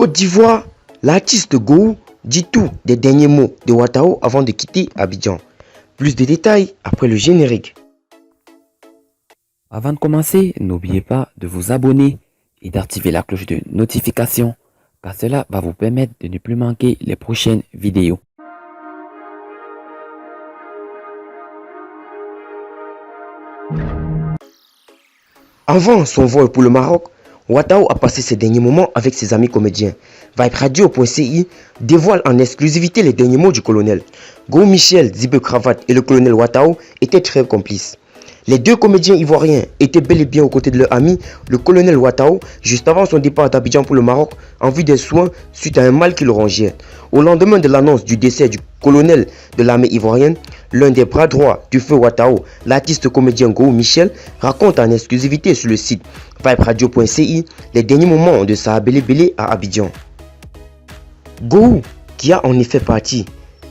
Côte d'Ivoire, l'artiste Gou dit tout des derniers mots de Watao avant de quitter Abidjan. Plus de détails après le générique. Avant de commencer, n'oubliez pas de vous abonner et d'activer la cloche de notification car cela va vous permettre de ne plus manquer les prochaines vidéos. Avant son vol pour le Maroc, Watao a passé ses derniers moments avec ses amis comédiens. Viberadio.ci dévoile en exclusivité les derniers mots du colonel. Gou Michel, Zibe Cravate et le colonel Watao étaient très complices. Les deux comédiens ivoiriens étaient bel et bien aux côtés de leur ami, le colonel Watao, juste avant son départ d'Abidjan pour le Maroc, en vue des soins suite à un mal qui le rongeait. Au lendemain de l'annonce du décès du colonel de l'armée ivoirienne, l'un des bras droits du feu Watao, l'artiste comédien Gou Michel, raconte en exclusivité sur le site viberadio.ci les derniers moments de sa Bélé à Abidjan. Gou, qui a en effet parti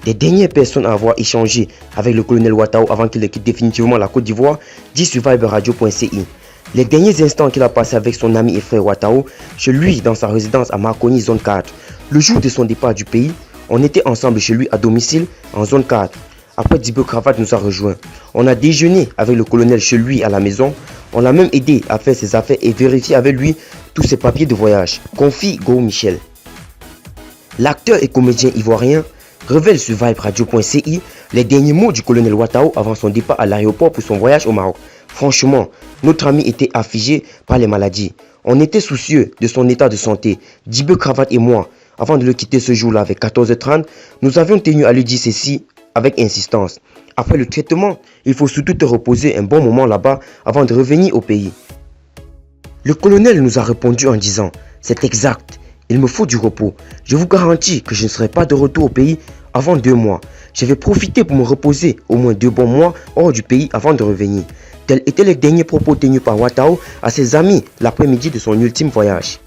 des dernières personnes à avoir échangé avec le colonel Watao avant qu'il ne quitte définitivement la Côte d'Ivoire, dit sur viberadio.ci. Les derniers instants qu'il a passé avec son ami et frère Watao, chez lui dans sa résidence à Marconi, zone 4. Le jour de son départ du pays, on était ensemble chez lui à domicile en zone 4. Après, Zibe Cravate nous a rejoints. On a déjeuné avec le colonel chez lui à la maison. On l'a même aidé à faire ses affaires et vérifier avec lui tous ses papiers de voyage, confie Gou Michel. L'acteur et comédien ivoirien révèle sur viberadio.ci les derniers mots du colonel Watao avant son départ à l'aéroport pour son voyage au Maroc. Franchement, notre ami était affligé par les maladies. On était soucieux de son état de santé. Zibe Cravate et moi, avant de le quitter ce jour-là avec 14h30, nous avions tenu à lui dire ceci avec insistance. Après le traitement, il faut surtout te reposer un bon moment là-bas avant de revenir au pays. Le colonel nous a répondu en disant « C'est exact. Il me faut du repos. Je vous garantis que je ne serai pas de retour au pays avant 2 mois. Je vais profiter pour me reposer au moins 2 bons mois hors du pays avant de revenir. » Tels étaient les derniers propos tenus par Watao à ses amis l'après-midi de son ultime voyage.